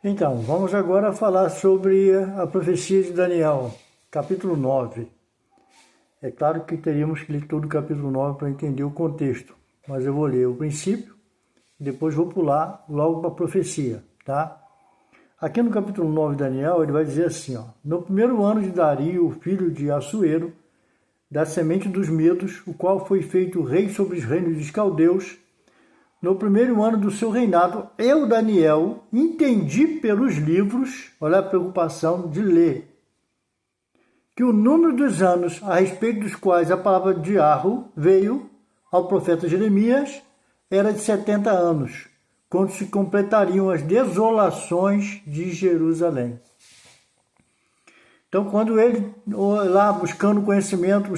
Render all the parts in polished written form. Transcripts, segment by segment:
Então, vamos agora falar sobre a profecia de Daniel, capítulo 9. É claro que teríamos que ler todo o capítulo 9 para entender o contexto, mas eu vou ler o princípio e depois vou pular logo para a profecia, tá? Aqui no capítulo 9 de Daniel, ele vai dizer assim, ó: no primeiro ano de Dario, filho de Assuero, da semente dos medos, o qual foi feito rei sobre os reinos dos caldeus, no primeiro ano do seu reinado, eu, Daniel, entendi pelos livros, olha a preocupação de ler, que o número dos anos a respeito dos quais a palavra de Arro veio ao profeta Jeremias era de 70 anos, quando se completariam as desolações de Jerusalém. Então, quando ele, lá buscando conhecimento,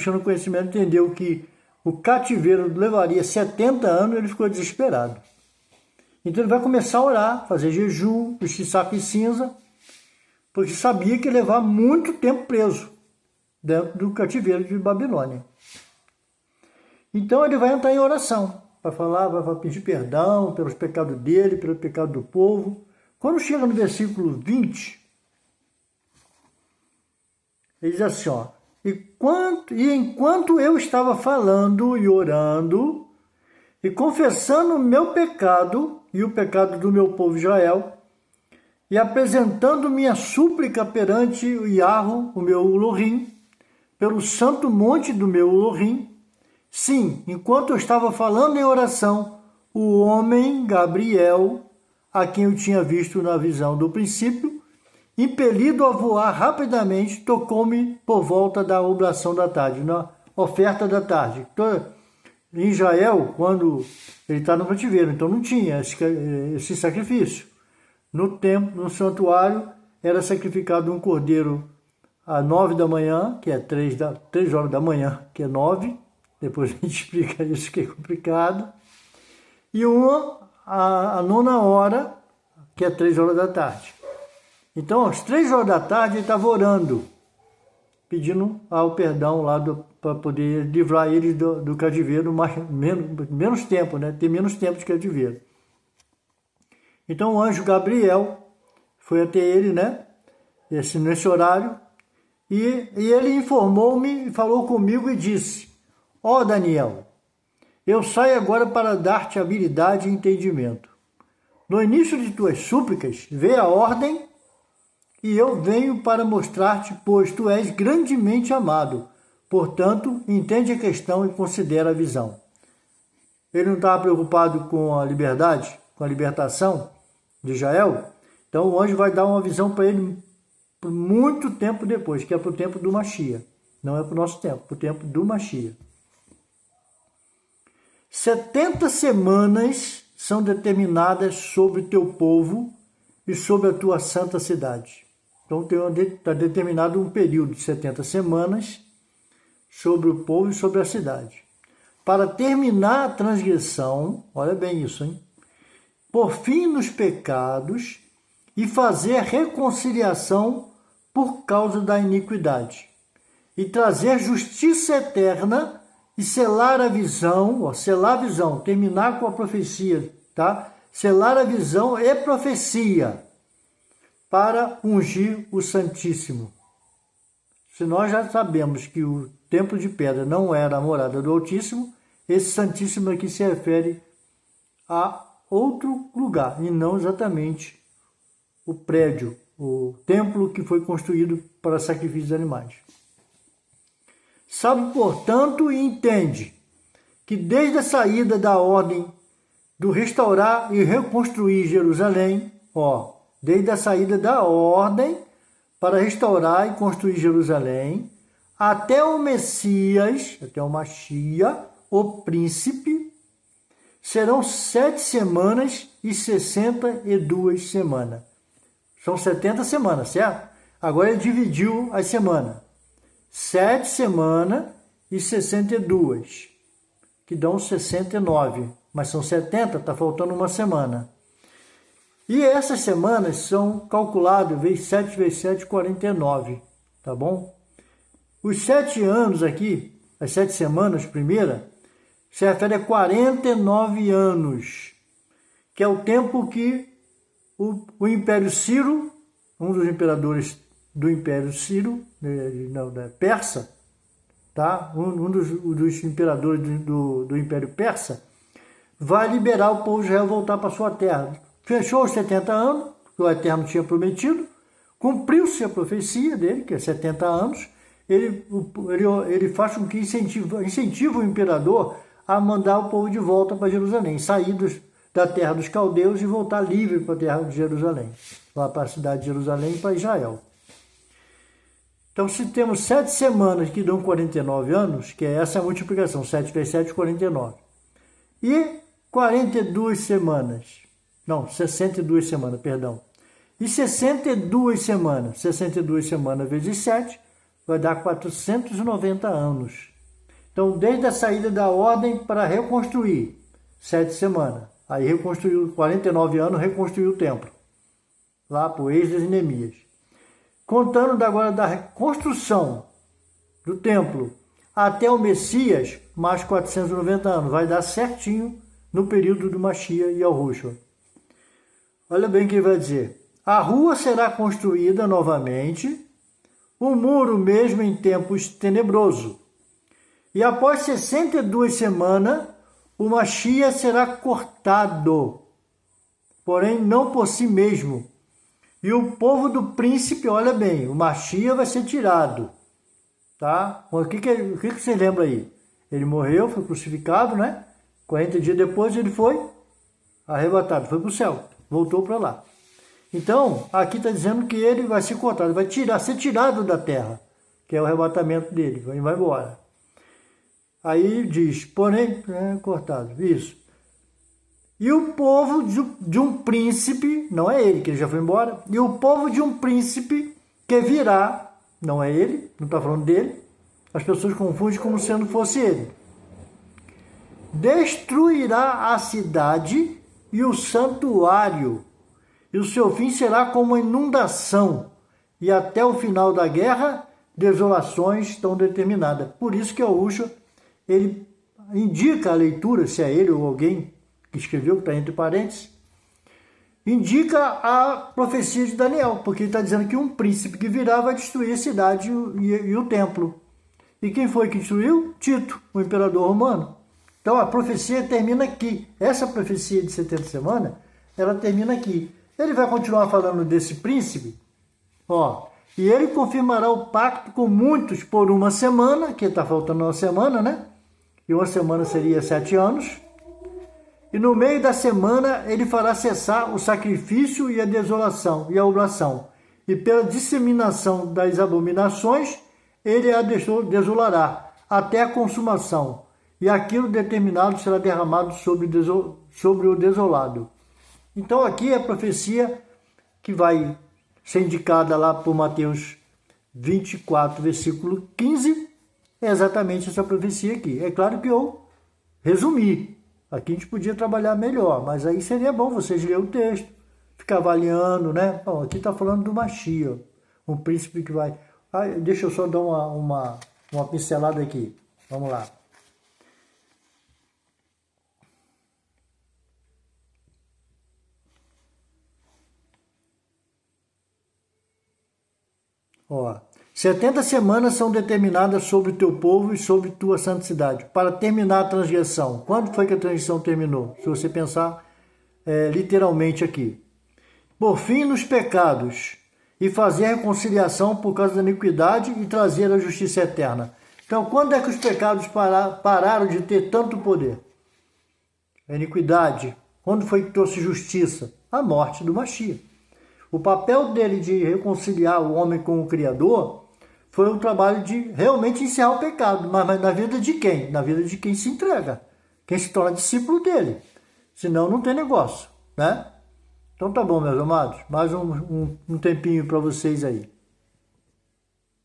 entendeu que o cativeiro levaria 70 anos, ele ficou desesperado. Então ele vai começar a orar, fazer jejum, vestir saco e cinza, porque sabia que ia levar muito tempo preso dentro do cativeiro de Babilônia. Então ele vai entrar em oração, vai falar, vai pedir perdão pelos pecados dele, pelo pecado do povo. Quando chega no versículo 20, ele diz assim, ó: enquanto eu estava falando e orando e confessando o meu pecado e o pecado do meu povo Israel, e apresentando minha súplica perante o Yahweh, o meu Elohim, pelo santo monte do meu Elohim, sim, enquanto eu estava falando em oração, o homem Gabriel, a quem eu tinha visto na visão do princípio, impelido a voar rapidamente, tocou-me por volta da oblação da tarde, na oferta da tarde. Em Israel, quando ele está no cativeiro, então não tinha esse sacrifício. No templo, no santuário, era sacrificado um cordeiro às 9 da manhã, que é 3 horas da manhã, que é 9, depois a gente explica isso que é complicado, e uma à 9ª hora, que é 3 horas da tarde. Então, às 3 horas da tarde, ele estava orando, pedindo ao perdão lá para poder livrar eles do cativeiro menos tempo, né? Ter menos tempo de cativeiro. Então o anjo Gabriel foi até ele, né? Nesse horário, e ele informou-me, falou comigo e disse: ó Daniel, eu saio agora para dar-te habilidade e entendimento. No início de tuas súplicas, vê a ordem, e eu venho para mostrar-te, pois tu és grandemente amado. Portanto, entende a questão e considera a visão. Ele não estava preocupado com a liberdade, com a libertação de Israel? Então o anjo vai dar uma visão para ele por muito tempo depois, que é para o tempo do Machia. Não é para o nosso tempo, para o tempo do Machia. 70 semanas são determinadas sobre o teu povo e sobre a tua santa cidade. Então está determinado um período de 70 semanas sobre o povo e sobre a cidade. Para terminar a transgressão, olha bem isso, hein? Por fim nos pecados e fazer a reconciliação por causa da iniquidade. E trazer justiça eterna e selar a visão, terminar com a profecia, tá? Selar a visão e profecia para ungir o Santíssimo. Se nós já sabemos que o templo de pedra não era a morada do Altíssimo, esse Santíssimo aqui se refere a outro lugar, e não exatamente o prédio, o templo que foi construído para sacrifício de animais. Sabe, portanto, e entende que desde a saída da ordem do restaurar e reconstruir Jerusalém, desde a saída da ordem para restaurar e construir Jerusalém, até o Messias, até o Machia, o príncipe, serão 7 semanas e 62 semanas. São 70 semanas, certo? Agora ele dividiu as semanas. 7 semanas e 62, que dão 69. Mas são 70, está faltando uma semana. E essas semanas são calculadas, vezes 7 vezes 7, 49, tá bom? Os 7 anos aqui, as 7 semanas primeira, se refere a 49 anos, que é o tempo que o Império Ciro, um dos imperadores do Império Ciro, não, da Persa, tá? Um dos imperadores do Império Persa, vai liberar o povo de Israel voltar para sua terra. Fechou os 70 anos, que o Eterno tinha prometido, cumpriu-se a profecia dele, que é 70 anos, ele faz com que incentiva o imperador a mandar o povo de volta para Jerusalém, sair da terra dos caldeus e voltar livre para a terra de Jerusalém, lá para a cidade de Jerusalém e para Israel. Então, se temos 7 semanas que dão 49 anos, que é essa a multiplicação, 7 vezes 7, 49. E 42 semanas, não, 62 semanas, perdão. E 62 semanas vezes 7, vai dar 490 anos. Então, desde a saída da ordem para reconstruir, 7 semanas. Aí reconstruiu, 49 anos, reconstruiu o templo. Lá para o Esdras e Neemias. Contando agora da construção do templo até o Messias, mais 490 anos. Vai dar certinho no período do Mashiach e Yahushua. Olha bem o que ele vai dizer. A rua será construída novamente, o muro mesmo em tempos tenebroso. E após 62 semanas, o Mashiach será cortado, porém não por si mesmo. E o povo do príncipe, olha bem, o Mashiach vai ser tirado. Tá? O que você lembra aí? Ele morreu, foi crucificado, né? 40 dias depois ele foi arrebatado, foi para o céu, voltou para lá. Então, aqui está dizendo que ele vai ser cortado, vai ser tirado da terra, que é o arrebatamento dele, ele vai embora. Aí diz, porém, cortado, isso. E o povo de um príncipe, não é ele, que ele já foi embora, e o povo de um príncipe que virá, não é ele, não está falando dele, as pessoas confundem como se não fosse ele. Destruirá a cidade e o santuário, e o seu fim será como inundação, e até o final da guerra, desolações estão determinadas. Por isso que o Ushua, ele indica a leitura, se é ele ou alguém que escreveu, que está entre parênteses, indica a profecia de Daniel, porque ele está dizendo que um príncipe que virá vai destruir a cidade e o templo. E quem foi que destruiu? Tito, o imperador romano. Então a profecia termina aqui. Essa profecia de 70 semanas, ela termina aqui. Ele vai continuar falando desse príncipe, e ele confirmará o pacto com muitos por uma semana, que está faltando uma semana, né? E uma semana seria 7 anos. E no meio da semana ele fará cessar o sacrifício e a desolação e a oblação. E pela disseminação das abominações, ele a desolará até a consumação. E aquilo determinado será derramado sobre o desolado. Então aqui é a profecia que vai ser indicada lá por Mateus 24, versículo 15. É exatamente essa profecia aqui. É claro que eu resumi. Aqui a gente podia trabalhar melhor, mas aí seria bom vocês lerem o texto, ficar avaliando, né? Bom, aqui está falando do Mashiach, um príncipe que vai... deixa eu só dar uma pincelada aqui. Vamos lá. Ó, 70 semanas são determinadas sobre o teu povo e sobre tua santa cidade, para terminar a transgressão. Quando foi que a transgressão terminou? Se você pensar literalmente aqui. Por fim nos pecados, e fazer a reconciliação por causa da iniquidade e trazer a justiça eterna. Então, quando é que os pecados pararam de ter tanto poder? A iniquidade. Quando foi que trouxe justiça? A morte do Mashiach. O papel dele de reconciliar o homem com o Criador foi o trabalho de realmente encerrar o pecado. Mas na vida de quem? Na vida de quem se entrega. Quem se torna discípulo dele. Senão não tem negócio, né? Então tá bom, meus amados. Mais um tempinho para vocês aí.